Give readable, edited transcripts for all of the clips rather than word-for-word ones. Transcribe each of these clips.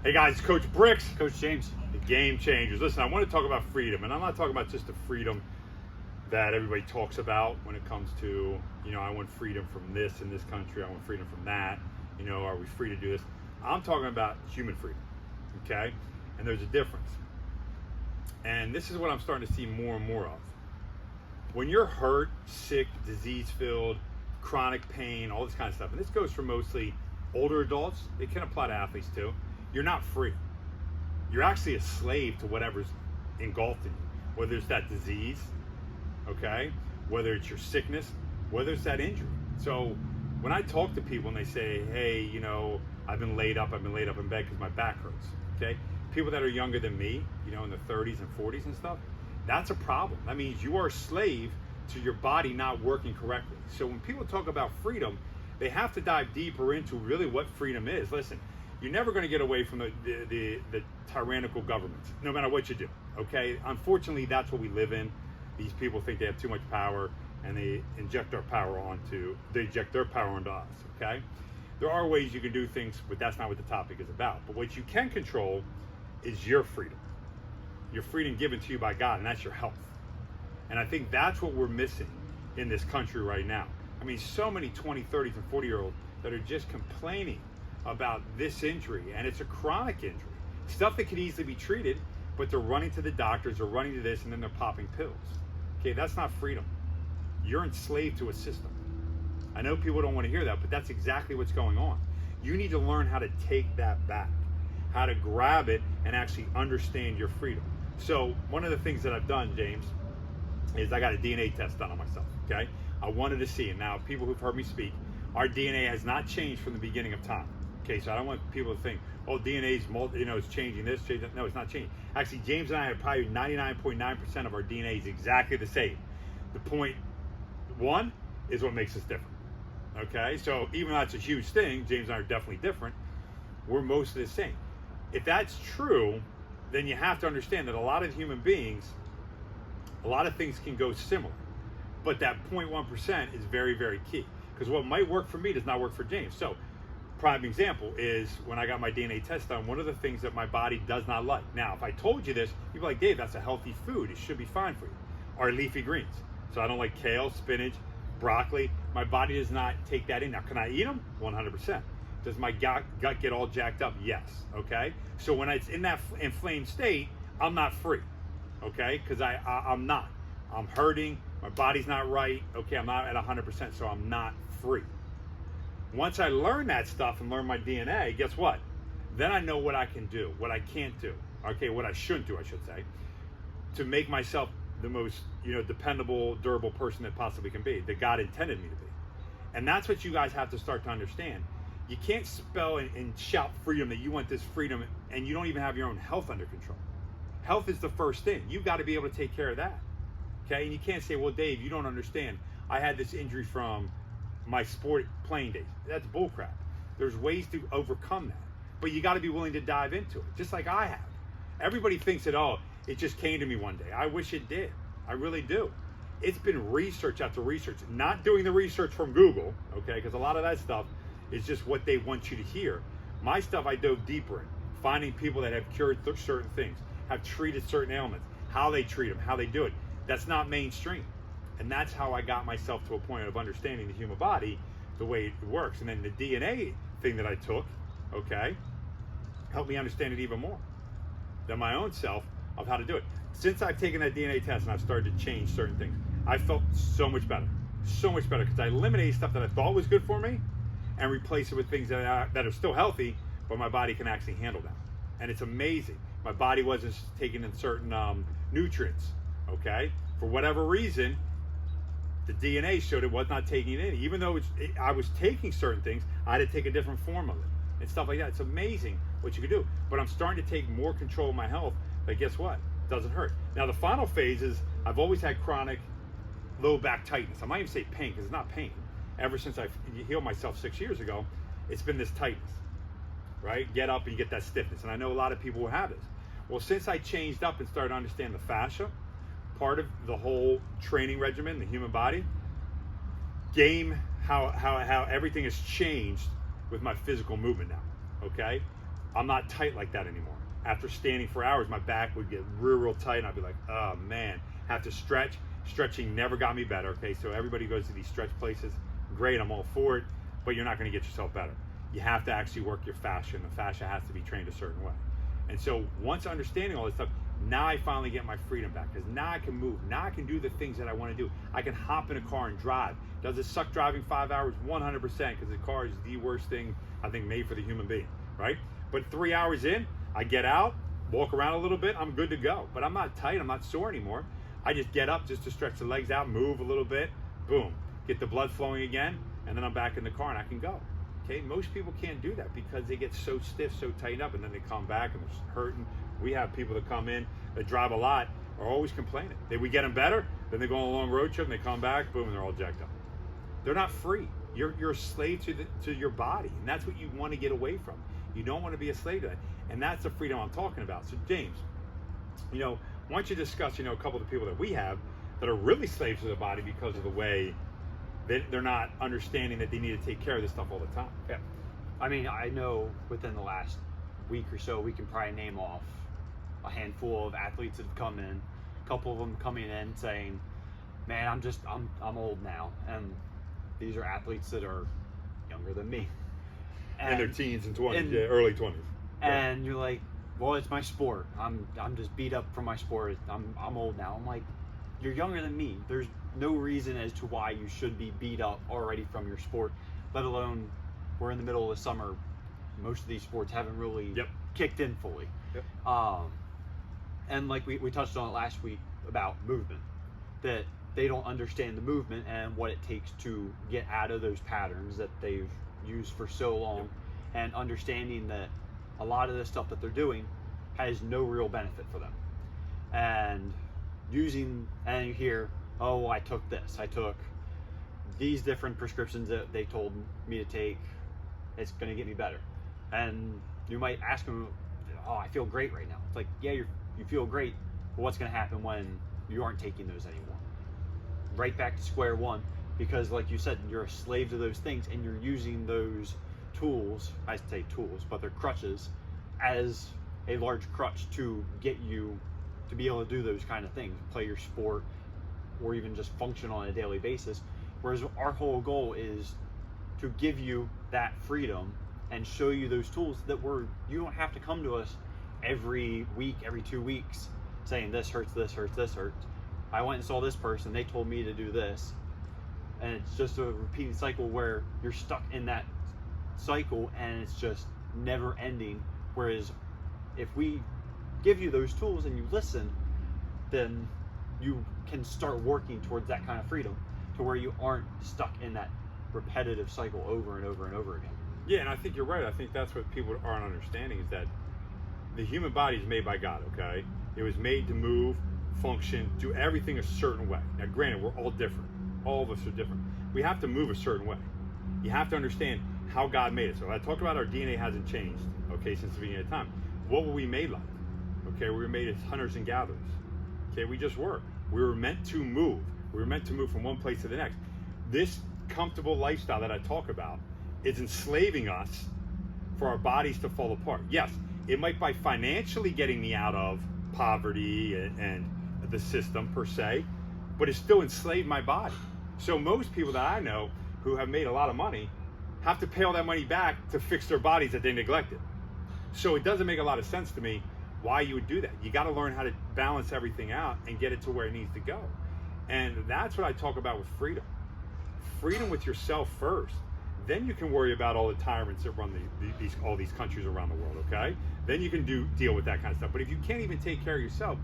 Hey guys, it's Coach Bricks, Coach James. the Game Changers. Listen, I want to talk about freedom, and I'm not talking about just the freedom that everybody talks about when it comes to, I want freedom from this in this country, I want freedom from that, are we free to do this? I'm talking about human freedom, okay? And there's a difference. And this is what I'm starting to see more and more of. When you're hurt, sick, disease-filled, chronic pain, all this kind of stuff, and this goes for mostly older adults, it can apply to athletes too, you're not free. You're actually a slave to whatever's engulfed in you, whether it's that disease, okay, whether it's your sickness, whether it's that injury. So when I talk to people and they say, hey, I've been laid up in bed because my back hurts, okay? People that are younger than me, in the 30s and 40s and stuff, that's a problem. That means you are a slave to your body not working correctly. So when people talk about freedom, they have to dive deeper into really what freedom is. Listen, you're never going to get away from the tyrannical governments, no matter what you do, okay? Unfortunately, that's what we live in. These people think they have too much power, and they inject their power onto us, okay? There are ways you can do things, but that's not what the topic is about. But what you can control is your freedom. Your freedom given to you by God, and that's your health. And I think that's what we're missing in this country right now. I mean, so many 20, 30s, and 40-year-olds that are just complaining about this injury, and it's a chronic injury. Stuff that could easily be treated, but they're running to the doctors or running to this, and then they're popping pills. Okay, that's not freedom. You're enslaved to a system. I know people don't want to hear that, but that's exactly what's going on. You need to learn how to take that back, how to grab it and actually understand your freedom. So one of the things that I've done, James, is I got a DNA test done on myself, okay? I wanted to see, and now people who've heard me speak, our DNA has not changed from the beginning of time. Okay, so I don't want people to think, oh, DNA's it's changing this, changing that. No, it's not changing. Actually, James and I have probably 99.9% of our DNA is exactly the same. The 0.1 is what makes us different. Okay, so even though that's a huge thing, James and I are definitely different. We're mostly the same. If that's true, then you have to understand that a lot of human beings, a lot of things can go similar. But that 0.1% is very, very key. Because what might work for me does not work for James. So, prime example is when I got my DNA test done, one of the things that my body does not like. Now, if I told you this, you'd be like, Dave, that's a healthy food. It should be fine for you. Are leafy greens. So I don't like kale, spinach, broccoli. My body does not take that in. Now, can I eat them? 100%. Does my gut get all jacked up? Yes. Okay. So when it's in that inflamed state, I'm not free. Okay. Because I'm not. I'm hurting. My body's not right. Okay. I'm not at 100%. So I'm not free. Once I learn that stuff and learn my DNA, guess what? Then I know what I can do, what I can't do. Okay. What I shouldn't do, I should say, to make myself the most, dependable, durable person that possibly can be, that God intended me to be. And that's what you guys have to start to understand. You can't spell and shout freedom that you want this freedom and you don't even have your own health under control. Health is the first thing. You've got to be able to take care of that. Okay? And you can't say, well, Dave, you don't understand. I had this injury from my sport playing days. That's bullcrap. There's ways to overcome that. But you got to be willing to dive into it, just like I have. Everybody thinks that, oh, it just came to me one day. I wish it did. I really do. It's been research after research, not doing the research from Google, okay, because a lot of that stuff is just what they want you to hear. My stuff I dove deeper in, finding people that have cured certain things, have treated certain ailments, how they treat them, how they do it. That's not mainstream. And that's how I got myself to a point of understanding the human body, the way it works. And then the DNA thing that I took, okay, helped me understand it even more than my own self of how to do it. Since I've taken that DNA test and I've started to change certain things, I felt so much better because I eliminated stuff that I thought was good for me and replace it with things that are still healthy, but my body can actually handle them. And it's amazing. My body wasn't taking in certain nutrients, okay? For whatever reason, the DNA showed it was not taking it in. Even though I was taking certain things, I had to take a different form of it and stuff like that. It's amazing what you can do. But I'm starting to take more control of my health, but guess what? It doesn't hurt. Now, the final phase is I've always had chronic low back tightness. I might even say pain, because it's not pain. Ever since I healed myself 6 years ago, it's been this tightness, right? Get up and you get that stiffness. And I know a lot of people will have this. Well, since I changed up and started to understand the fascia, part of the whole training regimen, the human body, how everything has changed with my physical movement now, okay? I'm not tight like that anymore. After standing for hours, my back would get real tight, and I'd be like, oh man, have to stretch. Stretching never got me better. Okay, so everybody goes to these stretch places. Great, I'm all for it, but you're not going to get yourself better. You have to actually work your fascia, and the fascia has to be trained a certain way. And so once understanding all this stuff, now I finally get my freedom back, because now I can move. Now I can do the things that I want to do. I can hop in a car and drive. Does it suck driving 5 hours? 100%, because the car is the worst thing I think made for the human being, right? But 3 hours in, I get out, walk around a little bit, I'm good to go. But I'm not tight, I'm not sore anymore. I just get up just to stretch the legs out, move a little bit, boom, get the blood flowing again, and then I'm back in the car and I can go. Okay, most people can't do that because they get so stiff, so tightened up, and then they come back and they're hurting. We have people that come in that drive a lot are always complaining. We get them better, then they go on a long road trip and they come back, boom, and they're all jacked up. They're not free. You're a slave to your body, and that's what you want to get away from. You don't want to be a slave to that, and that's the freedom I'm talking about. So James, why don't you discuss, a couple of the people that we have that are really slaves to the body because of the way they're not understanding that they need to take care of this stuff all the time. Yeah. I mean, I know within the last week or so, we can probably name off a handful of athletes that have come in, a couple of them coming in saying, man, I'm old now. And these are athletes that are younger than me. And they're teens and 20s, early 20s. And you're like, well, it's my sport. I'm just beat up from my sport. I'm old now. I'm like, you're younger than me. There's no reason as to why you should be beat up already from your sport, let alone we're in the middle of the summer. Most of these sports haven't really kicked in fully. Yep. And like we touched on it last week about movement, that they don't understand the movement and what it takes to get out of those patterns that they've used for so long, and understanding that a lot of the stuff that they're doing has no real benefit for them. And you hear, oh, I took this, I took these different prescriptions that they told me to take, it's going to get me better. And you might ask them, oh, I feel great right now. It's like, yeah, you feel great, but what's going to happen when you aren't taking those anymore? Right back to square one, because like you said, you're a slave to those things, and you're using those tools, I say tools, but they're crutches, as a large crutch to get you to be able to do those kind of things, play your sport, or even just function on a daily basis. Whereas our whole goal is to give you that freedom and show you those tools that you don't have to come to us every week, every 2 weeks saying this hurts, this hurts, this hurts. I went and saw this person, they told me to do this. And it's just a repeating cycle where you're stuck in that cycle and it's just never ending. Whereas if we give you those tools and you listen, then you can start working towards that kind of freedom to where you aren't stuck in that repetitive cycle over and over and over again. Yeah, and I think you're right. I think that's what people aren't understanding, is that the human body is made by God, okay? It was made to move, function, do everything a certain way. Now, granted, we're all different. All of us are different. We have to move a certain way. You have to understand how God made it. So I talked about our DNA hasn't changed, okay, since the beginning of time. What were we made like? Okay, we were made as hunters and gatherers. Okay, we just were. We were meant to move. We were meant to move from one place to the next. This comfortable lifestyle that I talk about is enslaving us for our bodies to fall apart. Yes, it might be financially getting me out of poverty and the system per se, but it's still enslaved my body. So most people that I know who have made a lot of money have to pay all that money back to fix their bodies that they neglected. So it doesn't make a lot of sense to me why you would do that. You got to learn how to balance everything out and get it to where it needs to go. And that's what I talk about with freedom. Freedom with yourself first. Then you can worry about all the tyrants that run all these countries around the world, okay? Then you can deal with that kind of stuff. But if you can't even take care of yourself,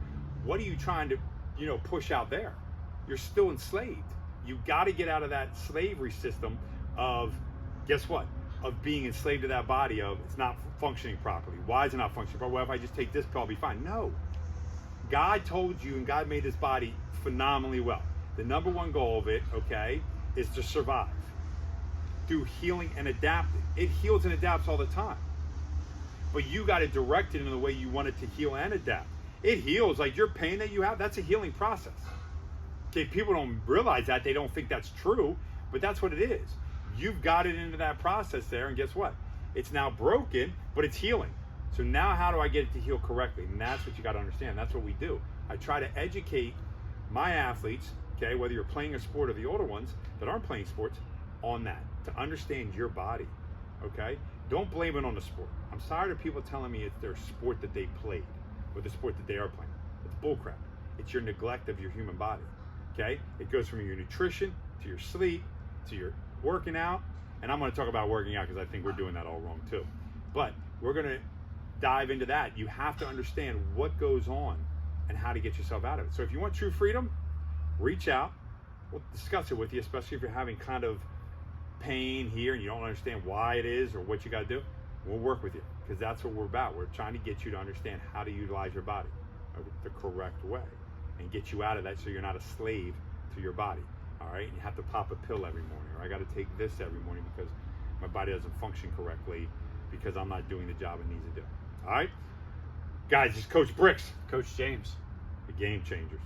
what are you trying to, push out there? You're still enslaved. You got to get out of that slavery system of, guess what? Of being enslaved to that body of it's not functioning properly. Why is it not functioning properly? Well, if I just take this pill, I'll be fine. No. God told you, and God made this body phenomenally well. The number one goal of it, okay, is to survive through healing and adapting. It heals and adapts all the time. But you got to direct it in the way you want it to heal and adapt. It heals, like your pain that you have, that's a healing process. Okay, people don't realize that. They don't think that's true, but that's what it is. You've got it into that process there, and guess what? It's now broken, but it's healing. So now how do I get it to heal correctly? And that's what you got to understand. That's what we do. I try to educate my athletes, okay, whether you're playing a sport or the older ones that aren't playing sports, on that, to understand your body, okay? Don't blame it on the sport. I'm tired of people telling me it's their sport that they played or the sport that they are playing. It's bullcrap. It's your neglect of your human body, okay? It goes from your nutrition to your sleep to your working out. And I'm going to talk about working out because I think we're doing that all wrong too. But we're going to dive into that. You have to understand what goes on and how to get yourself out of it. So if you want true freedom, reach out. We'll discuss it with you, especially if you're having kind of pain here and you don't understand why it is or what you got to do. We'll work with you because that's what we're about. We're trying to get you to understand how to utilize your body the correct way and get you out of that so you're not a slave to your body. All right, you have to pop a pill every morning, or I got to take this every morning because my body doesn't function correctly because I'm not doing the job it needs to do. All right, guys, this is Coach Bricks, Coach James. the Game Changers.